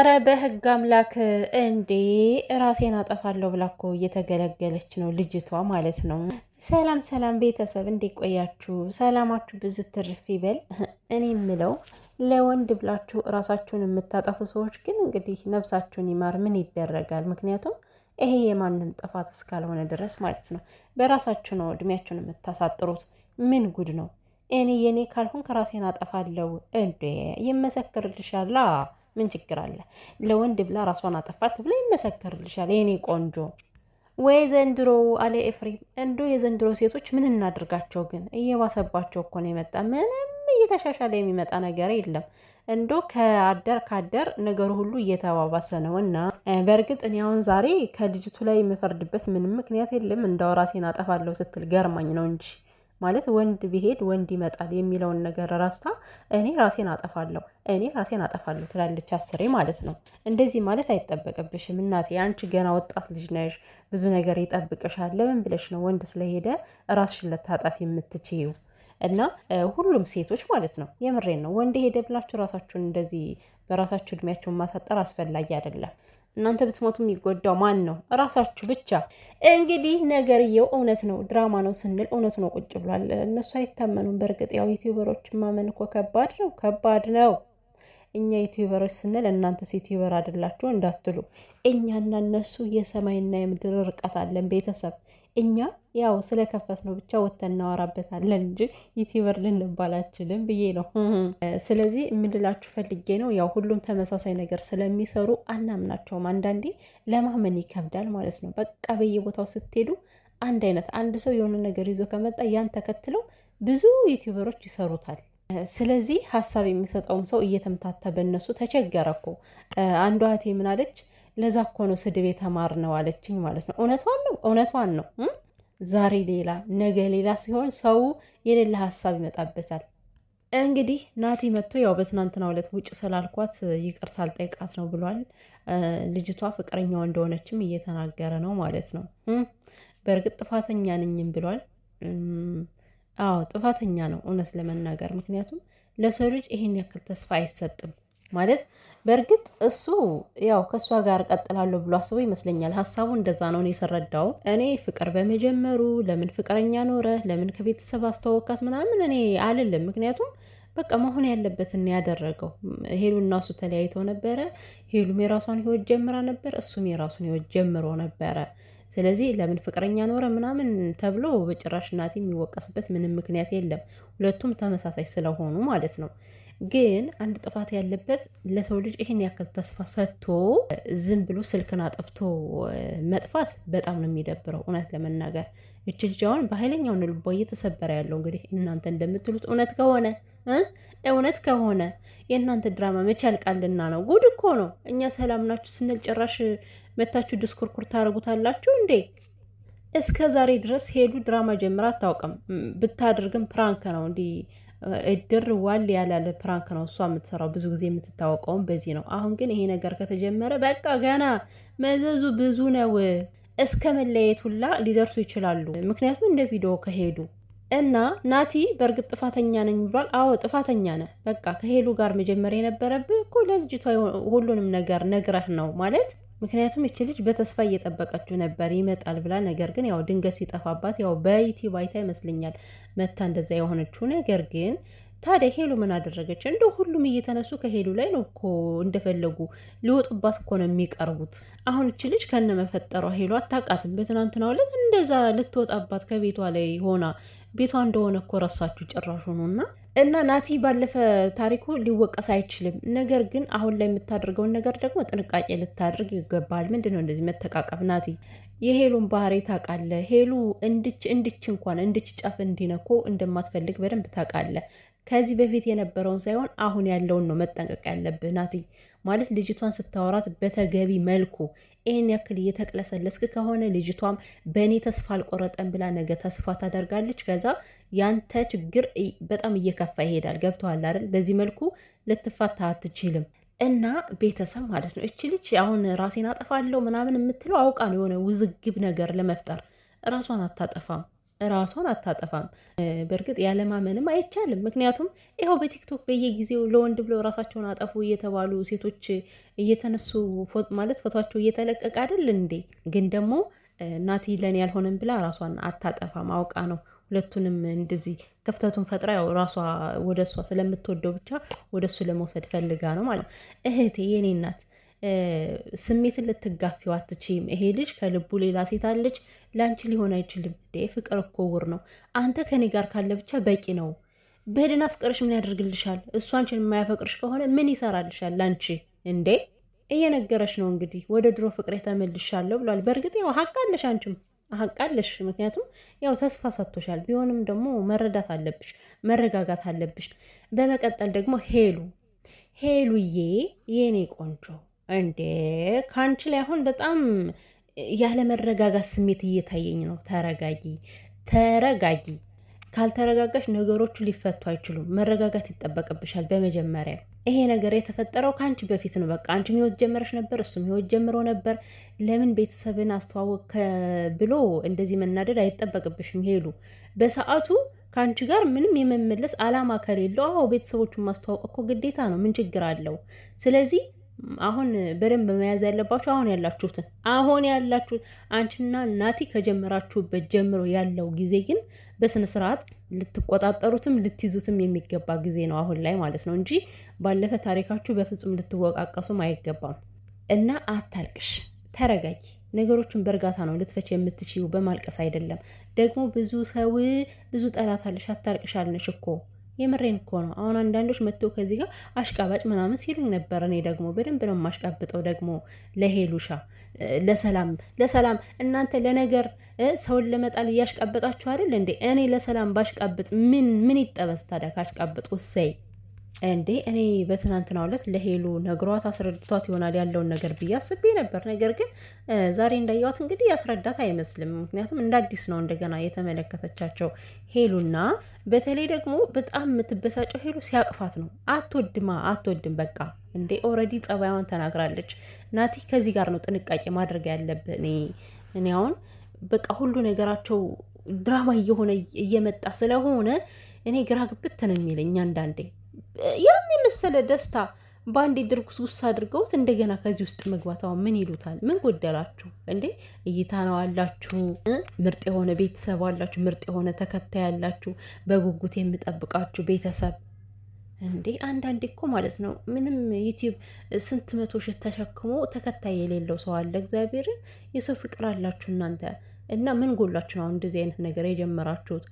እረ በህግ አምላክ እንዴ! ራሴን አጠፋለሁ ብላ እኮ እየተገለገለች ነው ልጅቷ ማለት ነው። ሰላም ሰላም ቤተሰብ እንዴት ቆያችሁ? ሰላማችሁ ብዙ ትርፍ ይበል። እኔ የምለው ለወንድ ብላችሁ ራሳችሁን የምታጠፉ ሰዎች ግን እንግዲህ ነፍሳችሁን ይማር። ምን ይደረጋል? ምክንያቱም ይሄ የማንም ጥፋት እስካልሆነ ድረስ ማለት ነው። በራሳችሁ ነው እድሜያችሁን የምታሳጥሩት። ምን ጉድ ነው? እኔ የኔ ካልሆን ከራሴን አጠፋለሁ እንዴ! ይመሰክርልሻላ። ምን ችግር አለ? ለወንድ ብላ ራሷን አጠፋት ብላ ይመሰክርልሻል የኔ ቆንጆ። ወይ ዘንድሮ አለ ኤፍሬም። እንዶ የዘንድሮ ሴቶች ምን እናድርጋቸው ግን? እየባሰባቸው እኮ ነው የመጣ። ምንም እየተሻሻለ የሚመጣ ነገር የለም። እንዶ ከአደር ነገሩ ሁሉ እየተባባሰ ነው። እና በእርግጥ እኔ አሁን ዛሬ ከልጅቱ ላይ የምፈርድበት ምንም ምክንያት የለም። እንዳው ራሴን አጠፋለሁ ስትል ገርማኝ ነው እንጂ ማለት ወንድ ቢሄድ ወንድ ይመጣል የሚለውን ነገር ራስታ እኔ ራሴን አጠፋለሁ ትላለች አስሬ ማለት ነው። እንደዚህ ማለት አይጠበቅብሽም እናቴ። አንቺ ገና ወጣት ልጅ ነሽ፣ ብዙ ነገር ይጠብቅሻል። ለምን ብለሽ ነው ወንድ ስለሄደ ራስሽን ልታጠፊ የምትችይው? እና ሁሉም ሴቶች ማለት ነው የምሬን ነው ወንድ ሄደ ብላችሁ ራሳችሁን እንደዚህ በራሳችሁ እድሜያችሁን ማሳጠር አስፈላጊ አይደለም። እናንተ ብትሞቱ የሚጎዳው ማን ነው? እራሳችሁ ብቻ። እንግዲህ ነገርየው እውነት ነው ድራማ ነው ስንል እውነቱ ነው ቁጭ ብሏል። እነሱ አይታመኑም። በእርግጥ ያው ዩቲዩበሮችን ማመን እኮ ከባድ ነው። እኛ ዩቲዩበሮች ስንል እናንተስ ዩቲዩበር አይደላችሁ እንዳትሉ። እኛና እነሱ የሰማይና የምድር ርቀት አለን ቤተሰብ። እኛ ያው ስለከፈት ነው ብቻ ወተን እናወራበታለን እንጂ ዩቲዩበር ልንባል አንችልም ብዬ ነው። ስለዚህ የምንላችሁ ፈልጌ ነው። ያው ሁሉም ተመሳሳይ ነገር ስለሚሰሩ አናምናቸውም። አንዳንዴ ለማመን ይከብዳል ማለት ነው። በቃ በየቦታው ስትሄዱ አንድ አይነት አንድ ሰው የሆነ ነገር ይዞ ከመጣ ያን ተከትለው ብዙ ዩቲዩበሮች ይሰሩታል። ስለዚህ ሀሳብ የሚሰጠውም ሰው እየተምታታ በእነሱ ተቸገረ እኮ። አንዷ እህቴ ምን አለች? ለዛ እኮ ነው ስድብ የተማር ነው አለችኝ ማለት ነው። እውነቷን ነው። ዛሬ ሌላ ነገ ሌላ ሲሆን ሰው የሌላ ሀሳብ ይመጣበታል። እንግዲህ ናቲ መጥቶ ያው በትናንትናው ዕለት ውጭ ስላልኳት ይቅርታ አልጠይቃት ነው ብሏል። ልጅቷ ፍቅረኛው እንደሆነችም እየተናገረ ነው ማለት ነው። በእርግጥ ጥፋተኛ ነኝም ብሏል። አዎ ጥፋተኛ ነው እውነት ለመናገር። ምክንያቱም ለሰው ልጅ ይሄን ያክል ተስፋ አይሰጥም ማለት። በእርግጥ እሱ ያው ከእሷ ጋር ቀጥላለሁ ብሎ አስቦ ይመስለኛል። ሀሳቡ እንደዛ ነው እኔ ስረዳው። እኔ ፍቅር በመጀመሩ ለምን ፍቅረኛ ኖረ፣ ለምን ከቤተሰብ አስተዋወቃት ምናምን እኔ አልልም። ምክንያቱም በቃ መሆን ያለበትን ያደረገው። ሄሉና እሱ ተለያይተው ነበረ። ሄሉም የራሷን ህይወት ጀምራ ነበር፣ እሱም የራሱን ህይወት ጀምሮ ነበረ። ስለዚህ ለምን ፍቅረኛ ኖረ ምናምን ተብሎ በጭራሽ እናቴ የሚወቀስበት ምንም ምክንያት የለም። ሁለቱም ተመሳሳይ ስለሆኑ ማለት ነው። ግን አንድ ጥፋት ያለበት ለሰው ልጅ ይሄን ያክል ተስፋ ሰጥቶ ዝም ብሎ ስልክን አጥፍቶ መጥፋት በጣም ነው የሚደብረው እውነት ለመናገር። እች ልጅ አሁን በኃይለኛው ልቧ እየተሰበረ ያለው እንግዲህ እናንተ እንደምትሉት እውነት ከሆነ የእናንተ ድራማ መቼ ያልቃልና ነው? ጉድ እኮ ነው። እኛ ሰላም ናችሁ ስንል ጭራሽ መታችሁ ድስኩርኩር ታደርጉታላችሁ እንዴ? እስከ ዛሬ ድረስ ሄሉ ድራማ ጀምራ አታውቅም። ብታደርግም ፕራንክ ነው እንዲህ እድር ዋል ያላለ ፕራንክ ነው እሷ የምትሰራው። ብዙ ጊዜ የምትታወቀውም በዚህ ነው። አሁን ግን ይሄ ነገር ከተጀመረ በቃ ገና መዘዙ ብዙ ነው። እስከ መለየት ሁላ ሊደርሱ ይችላሉ። ምክንያቱም እንደ ቪዲዮ ከሄዱ እና ናቲ በእርግጥ ጥፋተኛ ነኝ ብሏል። አዎ ጥፋተኛ ነህ። በቃ ከሄሉ ጋር መጀመሪያ የነበረብህ እኮ ለልጅቷ ሁሉንም ነገር ነግረህ ነው ማለት። ምክንያቱም ይች ልጅ በተስፋ እየጠበቀችው ነበር ይመጣል ብላ። ነገር ግን ያው ድንገት ሲጠፋባት ያው በዩቲዩብ አይታ ይመስለኛል መታ እንደዛ የሆነችው። ነገር ግን ታዲያ ሄሉ ምን አደረገች? እንደው ሁሉም እየተነሱ ከሄሉ ላይ ነው እኮ እንደፈለጉ ሊወጡባት እኮ ነው የሚቀርቡት። አሁን እች ልጅ ከነመፈጠሯ ሄሉ አታውቃትም። በትናንትናው ዕለት እንደዛ ልትወጣባት ከቤቷ ላይ ሆና ቤቷ እንደሆነ እኮ ረሳችሁ ጭራሽ ሆኖና እና ናቲ ባለፈ ታሪኩ ሊወቀስ አይችልም። ነገር ግን አሁን ላይ የምታደርገውን ነገር ደግሞ ጥንቃቄ ልታደርግ ይገባል። ምንድነው እንደዚህ መተቃቀፍ? ናቲ የሄሉን ባህሪ ታውቃለህ። ሄሉ እንድች ጫፍ እንዲነኮ እንደማትፈልግ በደንብ ታውቃለህ። ከዚህ በፊት የነበረውን ሳይሆን አሁን ያለውን ነው መጠንቀቅ ያለብህ ናቲ። ማለት ልጅቷን ስታወራት በተገቢ መልኩ ይህን ያክል እየተቅለሰለስክ ከሆነ ልጅቷም በእኔ ተስፋ አልቆረጠም ብላ ነገ ተስፋ ታደርጋለች። ከዛ ያንተ ችግር በጣም እየከፋ ይሄዳል። ገብቶሃል አይደል? በዚህ መልኩ ልትፋታ አትችልም። እና ቤተሰብ ማለት ነው እቺ ልጅ አሁን ራሴን አጠፋለሁ ምናምን የምትለው አውቃ ነው የሆነ ውዝግብ ነገር ለመፍጠር። ራሷን አታጠፋም። ራሷን አታጠፋም። በእርግጥ ያለማመንም አይቻልም። ምክንያቱም ይኸው በቲክቶክ በየጊዜው ለወንድ ብለው ራሳቸውን አጠፉ እየተባሉ ሴቶች እየተነሱ ማለት ፎቷቸው እየተለቀቀ አይደል እንዴ? ግን ደግሞ ናቲ ለኔ ያልሆነም ብላ ራሷን አታጠፋም። አውቃ ነው ሁለቱንም እንደዚህ ክፍተቱን ፈጥራ ያው ራሷ ወደ እሷ ስለምትወደው ብቻ ወደ እሱ ለመውሰድ ፈልጋ ነው ማለት። እህቴ የኔ እናት ስሜትን ልትጋፊው አትችይም። ይሄ ልጅ ከልቡ ሌላ ሴት አለች፣ ለአንቺ ሊሆን አይችልም። ፍቅር እኮ ውር ነው። አንተ ከኔ ጋር ካለ ብቻ በቂ ነው። በድና ፍቅርሽ ምን ያደርግልሻል? እሱ አንቺን የማያፈቅርሽ ከሆነ ምን ይሰራልሻል ለአንቺ እንዴ? እየነገረሽ ነው እንግዲህ ወደ ድሮ ፍቅሬ ተመልሻለሁ ብሏል። በእርግጥ ያው ሀቅ አለሽ፣ አንቺም ሀቅ አለሽ። ምክንያቱም ያው ተስፋ ሰጥቶሻል። ቢሆንም ደግሞ መረዳት አለብሽ፣ መረጋጋት አለብሽ። በመቀጠል ደግሞ ሄሉዬ የኔ ቆንጆ እንዴ ከአንቺ ላይ አሁን በጣም ያለመረጋጋት ስሜት እየታየኝ ነው። ተረጋጊ። ካልተረጋጋሽ ነገሮቹ ሊፈቱ አይችሉም። መረጋጋት ይጠበቅብሻል። በመጀመሪያ ይሄ ነገር የተፈጠረው ከአንቺ በፊት ነው። በቃ አንቺም ህይወት ጀመረሽ ነበር፣ እሱም ህይወት ጀምሮ ነበር። ለምን ቤተሰብን አስተዋወቅ ብሎ እንደዚህ መናደድ አይጠበቅብሽም ሄሉ። በሰዓቱ ከአንቺ ጋር ምንም የመመለስ አላማ ከሌለው አዎ ቤተሰቦቹን ማስተዋወቅ እኮ ግዴታ ነው። ምን ችግር አለው? ስለዚህ አሁን በደንብ መያዝ ያለባችሁ አሁን ያላችሁት አንቺና ናቲ ከጀመራችሁበት ጀምሮ ያለው ጊዜ ግን በስነ ስርዓት ልትቆጣጠሩትም ልትይዙትም የሚገባ ጊዜ ነው አሁን ላይ ማለት ነው እንጂ ባለፈ ታሪካችሁ በፍጹም ልትወቃቀሱም አይገባም። እና አታልቅሽ፣ ተረጋጊ። ነገሮችን በእርጋታ ነው ልትፈች የምትችይው፣ በማልቀስ አይደለም። ደግሞ ብዙ ጠላት አለሽ። አታልቅሽ አልነሽ እኮ የምሬን እኮ ነው። አሁን አንዳንዶች መጥተው ከዚህ ጋር አሽቃባጭ ምናምን ሲሉኝ ነበር። እኔ ደግሞ በደንብ ነው የማሽቃብጠው። ደግሞ ለሄሉሻ ለሰላም እናንተ ለነገር ሰውን ለመጣል እያሽቃበጣችሁ አይደል እንዴ? እኔ ለሰላም ባሽቃብጥ ምን ይጠበስ ታዲያ? ካሽቃብጥ ውሰይ እንዴ እኔ በትናንትናው ዕለት ለሄሉ ነግሯት አስረድቷት ይሆናል ያለውን ነገር ብዬ አስቤ ነበር። ነገር ግን ዛሬ እንዳየዋት እንግዲህ ያስረዳት አይመስልም። ምክንያቱም እንደ አዲስ ነው እንደገና የተመለከተቻቸው ሄሉና በተለይ ደግሞ በጣም የምትበሳጨው ሄሉ ሲያቅፋት ነው። አትወድም በቃ እንዴ ኦልሬዲ ጸባይዋን ተናግራለች። ናቲ ከዚህ ጋር ነው ጥንቃቄ ማድረግ ያለብህ። እኔ አሁን በቃ ሁሉ ነገራቸው ድራማ እየሆነ እየመጣ ስለሆነ እኔ ግራ ግብት ነው የሚለኝ አንዳንዴ። ያን የመሰለ ደስታ በአንዴ ድርጉስ ውስጥ አድርገውት እንደገና ከዚህ ውስጥ መግባት አሁን ምን ይሉታል? ምን ጎደላችሁ እንዴ? እይታ ነው አላችሁ፣ ምርጥ የሆነ ቤተሰብ አላችሁ፣ ምርጥ የሆነ ተከታይ አላችሁ፣ በጉጉት የምጠብቃችሁ ቤተሰብ እንዴ። አንዳንዴ እኮ ማለት ነው ምንም ዩቲዩብ ስንት መቶ ሺህ ተሸክሞ ተከታይ የሌለው ሰው አለ። እግዚአብሔርን የሰው ፍቅር አላችሁ እናንተ እና ምን ጎላችሁ ነው እንደዚህ አይነት ነገር የጀመራችሁት?